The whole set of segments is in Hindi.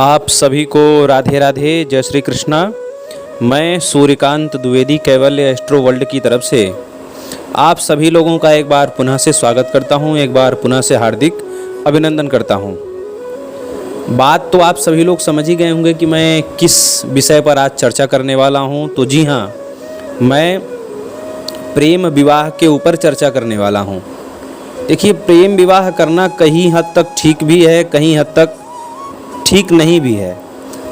आप सभी को राधे राधे, जय श्री कृष्णा। मैं सूर्यकांत द्विवेदी कैवल्य एस्ट्रो वर्ल्ड की तरफ से आप सभी लोगों का एक बार पुनः से स्वागत करता हूं, एक बार पुनः से हार्दिक अभिनंदन करता हूं। बात तो आप सभी लोग समझ ही गए होंगे कि मैं किस विषय पर आज चर्चा करने वाला हूं। तो जी हाँ, मैं प्रेम विवाह के ऊपर चर्चा करने वाला हूं। देखिए, प्रेम विवाह करना कहीं हद तक ठीक भी है, कहीं हद तक ठीक नहीं भी है।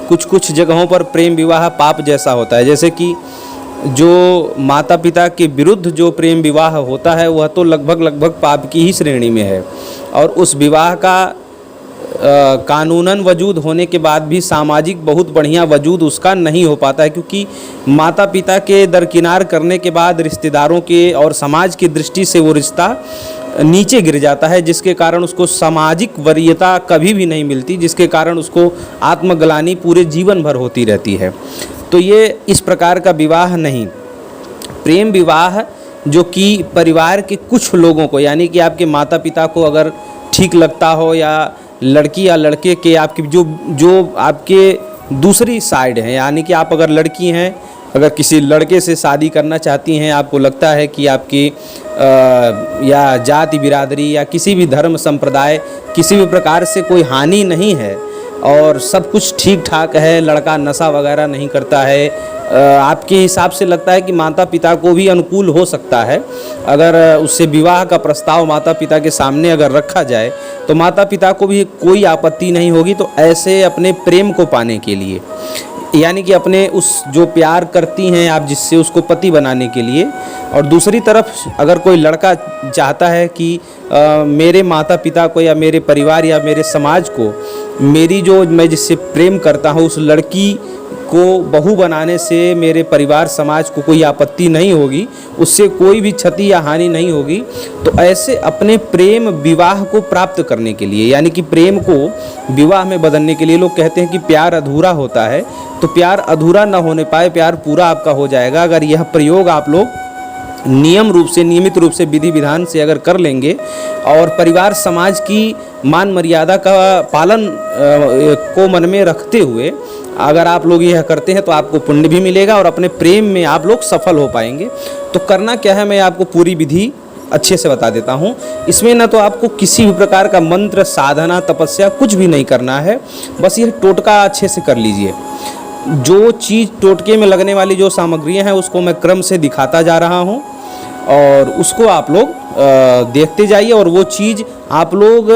कुछ कुछ जगहों पर प्रेम विवाह पाप जैसा होता है, जैसे कि जो माता पिता के विरुद्ध जो प्रेम विवाह होता है वह तो लगभग पाप की ही श्रेणी में है। और उस विवाह का कानूनन वजूद होने के बाद भी सामाजिक बहुत बढ़िया वजूद उसका नहीं हो पाता है, क्योंकि माता पिता के दरकिनार करने के बाद रिश्तेदारों के और समाज की दृष्टि से वो रिश्ता नीचे गिर जाता है, जिसके कारण उसको सामाजिक वरीयता कभी भी नहीं मिलती, जिसके कारण उसको आत्मग्लानि पूरे जीवन भर होती रहती है। तो ये इस प्रकार का विवाह नहीं। प्रेम विवाह जो कि परिवार के कुछ लोगों को, यानी कि आपके माता पिता को अगर ठीक लगता हो, या लड़की या लड़के के आपकी जो आपके दूसरी साइड है, यानी कि आप अगर लड़की हैं, अगर किसी लड़के से शादी करना चाहती हैं, आपको लगता है कि आपकी या जाति बिरादरी या किसी भी धर्म संप्रदाय किसी भी प्रकार से कोई हानि नहीं है और सब कुछ ठीक ठाक है, लड़का नशा वगैरह नहीं करता है, आपके हिसाब से लगता है कि माता पिता को भी अनुकूल हो सकता है, अगर उससे विवाह का प्रस्ताव माता पिता के सामने अगर रखा जाए तो माता पिता को भी कोई आपत्ति नहीं होगी। तो ऐसे अपने प्रेम को पाने के लिए, यानी कि अपने उस जो प्यार करती हैं आप जिससे, उसको पति बनाने के लिए, और दूसरी तरफ अगर कोई लड़का चाहता है कि मेरे माता पिता को या मेरे परिवार या मेरे समाज को मेरी जो मैं जिससे प्रेम करता हूँ उस लड़की को बहू बनाने से मेरे परिवार समाज को कोई आपत्ति नहीं होगी, उससे कोई भी क्षति या हानि नहीं होगी, तो ऐसे अपने प्रेम विवाह को प्राप्त करने के लिए, यानी कि प्रेम को विवाह में बदलने के लिए, लोग कहते हैं कि प्यार अधूरा होता है, तो प्यार अधूरा न होने पाए, प्यार पूरा आपका हो जाएगा अगर यह प्रयोग आप लोग नियमित रूप से विधि विधान से अगर कर लेंगे और परिवार समाज की मान मर्यादा का पालन को मन में रखते हुए अगर आप लोग यह करते हैं तो आपको पुण्य भी मिलेगा और अपने प्रेम में आप लोग सफल हो पाएंगे। तो करना क्या है, मैं आपको पूरी विधि अच्छे से बता देता हूँ। इसमें ना तो आपको किसी भी प्रकार का मंत्र, साधना, तपस्या कुछ भी नहीं करना है, बस ये टोटका अच्छे से कर लीजिए। जो चीज़ टोटके में लगने वाली जो सामग्रियाँ हैं उसको मैं क्रम से दिखाता जा रहा हूँ और उसको आप लोग देखते जाइए। और वो चीज़ आप लोग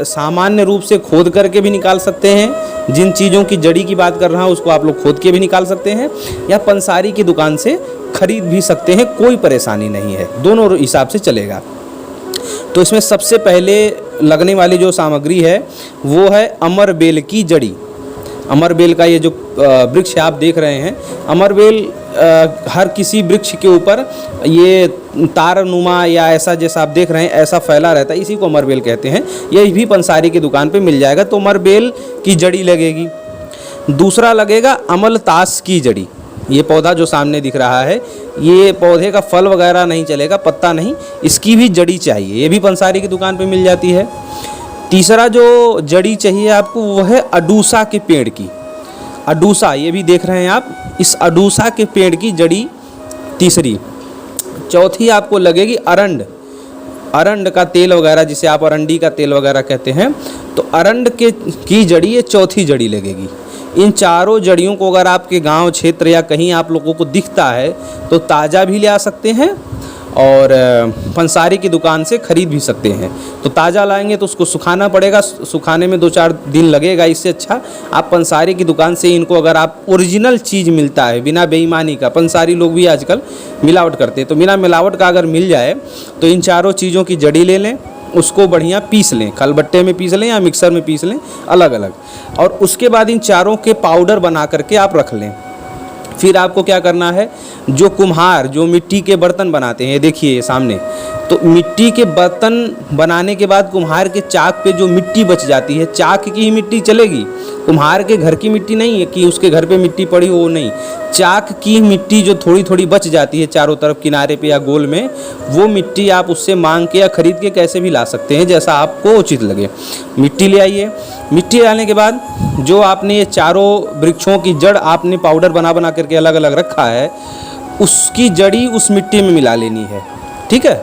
सामान्य रूप से खोद करके भी निकाल सकते हैं। जिन चीज़ों की जड़ी की बात कर रहा हूँ उसको आप लोग खोद के भी निकाल सकते हैं, या पंसारी की दुकान से खरीद भी सकते हैं, कोई परेशानी नहीं है, दोनों हिसाब से चलेगा। तो इसमें सबसे पहले लगने वाली जो सामग्री है वो है अमरबेल की जड़ी। अमरबेल का ये जो वृक्ष आप देख रहे हैं, अमरबेल हर किसी वृक्ष के ऊपर ये तारनुमा या ऐसा जैसा आप देख रहे हैं ऐसा फैला रहता है, इसी को अमरबेल कहते हैं। ये भी पंसारी की दुकान पे मिल जाएगा। तो अमरबेल की जड़ी लगेगी। दूसरा लगेगा अमलतास की जड़ी। ये पौधा जो सामने दिख रहा है, ये पौधे का फल वगैरह नहीं चलेगा, पत्ता नहीं, इसकी भी जड़ी चाहिए, ये भी पंसारी की दुकान पे मिल जाती है। तीसरा जो जड़ी चाहिए आपको वो है अडूसा के पेड़ की। अडूसा, ये भी देख रहे हैं आप, इस अडूसा के पेड़ की जड़ी तीसरी। चौथी आपको लगेगी अरंड। अरंड का तेल वगैरह, जिसे आप अरंडी का तेल वगैरह कहते हैं, तो अरंड की जड़ी ये चौथी जड़ी लगेगी। इन चारों जड़ियों को अगर आपके गांव क्षेत्र या कहीं आप लोगों को दिखता है तो ताज़ा भी ले आ सकते हैं और पंसारी की दुकान से खरीद भी सकते हैं। तो ताज़ा लाएंगे तो उसको सुखाना पड़ेगा, सुखाने में 2-4 दिन लगेगा। इससे अच्छा आप पंसारी की दुकान से इनको, अगर आप ओरिजिनल चीज़ मिलता है बिना बेईमानी का, पंसारी लोग भी आजकल मिलावट करते हैं, तो बिना मिलावट का अगर मिल जाए तो इन चारों चीज़ों की जड़ी ले लें, उसको बढ़िया पीस लें, खलबट्टे में पीस लें या मिक्सर में पीस लें अलग अलग, और उसके बाद इन चारों के पाउडर बना करके आप रख लें। फिर आपको क्या करना है, जो कुम्हार जो मिट्टी के बर्तन बनाते हैं, देखिए सामने, तो मिट्टी के बर्तन बनाने के बाद कुम्हार के चाक पे जो मिट्टी बच जाती है, चाक की ही मिट्टी चलेगी, कुम्हार के घर की मिट्टी नहीं है कि उसके घर पे मिट्टी पड़ी हो, नहीं, चाक की मिट्टी जो थोड़ी थोड़ी बच जाती है चारों तरफ किनारे पे या गोल में, वो मिट्टी आप उससे मांग के या खरीद के कैसे भी ला सकते हैं, जैसा आपको उचित लगे। मिट्टी ले आइए। मिट्टी लाने के बाद जो आपने ये चारों वृक्षों की जड़ आपने पाउडर बना बना करके अलग अलग रखा है, उसकी जड़ी उस मिट्टी में मिला लेनी है। ठीक है,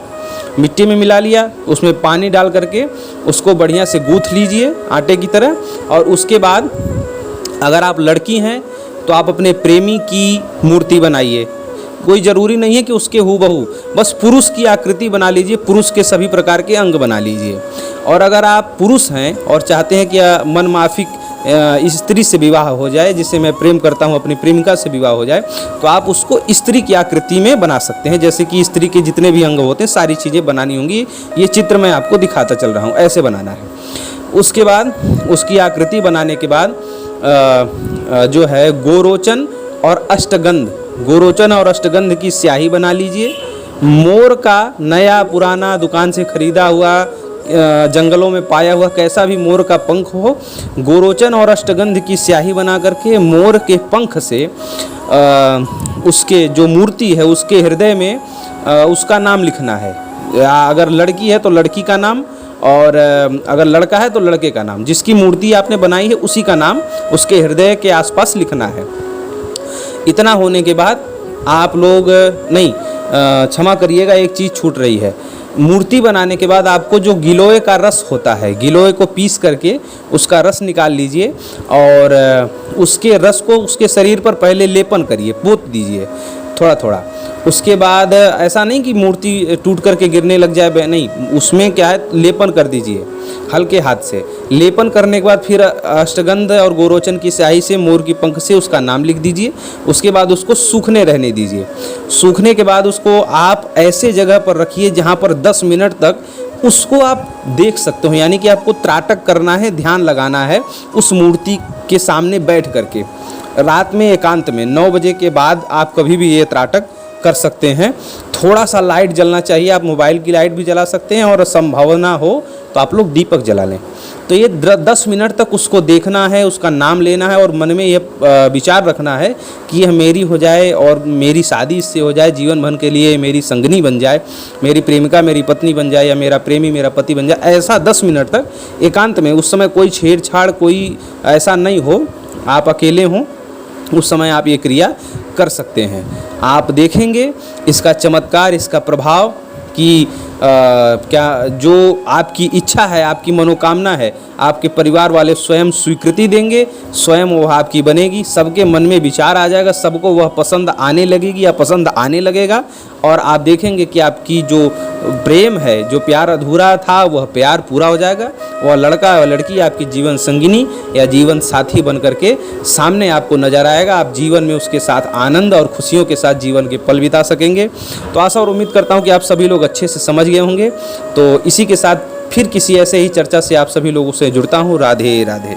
मिट्टी में मिला लिया, उसमें पानी डाल करके उसको बढ़िया से गूँथ लीजिए आटे की तरह। और उसके बाद अगर आप लड़की हैं तो आप अपने प्रेमी की मूर्ति बनाइए। कोई ज़रूरी नहीं है कि उसके हूबहू, बस पुरुष की आकृति बना लीजिए, पुरुष के सभी प्रकार के अंग बना लीजिए। और अगर आप पुरुष हैं और चाहते हैं कि मन माफिक स्त्री से विवाह हो जाए, जिससे मैं प्रेम करता हूँ, अपनी प्रेमिका से विवाह हो जाए, तो आप उसको स्त्री की आकृति में बना सकते हैं। जैसे कि स्त्री के जितने भी अंग होते हैं सारी चीज़ें बनानी होंगी। ये चित्र मैं आपको दिखाता चल रहा हूँ, ऐसे बनाना है। उसके बाद उसकी आकृति बनाने के बाद जो है गोरोचन और अष्टगंध, गोरोचन और अष्टगंध की स्याही बना लीजिए। मोर का नया पुराना दुकान से खरीदा हुआ, जंगलों में पाया हुआ कैसा भी मोर का पंख हो, गोरोचन और अष्टगंध की स्याही बना करके मोर के पंख से उसके जो मूर्ति है उसके हृदय में उसका नाम लिखना है। अगर लड़की है तो लड़की का नाम, और अगर लड़का है तो लड़के का नाम। जिसकी मूर्ति आपने बनाई है उसी का नाम उसके हृदय के आसपास लिखना है। इतना होने के बाद आप लोग नहीं, क्षमा करिएगा, एक चीज़ छूट रही है। मूर्ति बनाने के बाद आपको जो गिलोय का रस होता है, गिलोय को पीस करके उसका रस निकाल लीजिए और उसके रस को उसके शरीर पर पहले लेपन करिए, पोत दीजिए थोड़ा थोड़ा। उसके बाद ऐसा नहीं कि मूर्ति टूट करके गिरने लग जाए, नहीं, उसमें क्या है, लेपन कर दीजिए हल्के हाथ से। लेपन करने के बाद फिर अष्टगंध और गोरोचन की स्याही से मोर की पंख से उसका नाम लिख दीजिए। उसके बाद उसको सूखने रहने दीजिए। सूखने के बाद उसको आप ऐसे जगह पर रखिए जहाँ पर 10 मिनट तक उसको आप देख सकते हो, यानी कि आपको त्राटक करना है, ध्यान लगाना है उस मूर्ति के सामने बैठ करके। रात में एकांत में 9 बजे के बाद आप कभी भी ये त्राटक कर सकते हैं। थोड़ा सा लाइट जलना चाहिए, आप मोबाइल की लाइट भी जला सकते हैं, और संभावना हो तो आप लोग दीपक जला लें। तो ये 10 मिनट तक उसको देखना है, उसका नाम लेना है और मन में ये विचार रखना है कि यह मेरी हो जाए और मेरी शादी इससे हो जाए, जीवन भर के लिए मेरी संगनी बन जाए, मेरी प्रेमिका मेरी पत्नी बन जाए, या मेरा प्रेमी मेरा पति बन जाए। ऐसा 10 मिनट तक एकांत में, उस समय कोई छेड़छाड़ कोई ऐसा नहीं हो, आप अकेले हों, उस समय आप ये क्रिया कर सकते हैं। आप देखेंगे इसका चमत्कार, इसका प्रभाव कि क्या जो आपकी इच्छा है, आपकी मनोकामना है, आपके परिवार वाले स्वयं स्वीकृति देंगे, स्वयं वह आपकी बनेगी, सबके मन में विचार आ जाएगा, सबको वह पसंद आने लगेगी या पसंद आने लगेगा। और आप देखेंगे कि आपकी जो प्रेम है, जो प्यार अधूरा था, वह प्यार पूरा हो जाएगा। वह लड़का और लड़की आपकी जीवन संगिनी या जीवन साथी बन करके सामने आपको नजर आएगा। आप जीवन में उसके साथ आनंद और खुशियों के साथ जीवन के पल बिता सकेंगे। तो आशा और उम्मीद करता हूँ कि आप सभी लोग अच्छे से समझ गए होंगे। तो इसी के साथ फिर किसी ऐसे ही चर्चा से आप सभी लोगों से जुड़ता हूँ। राधे राधे।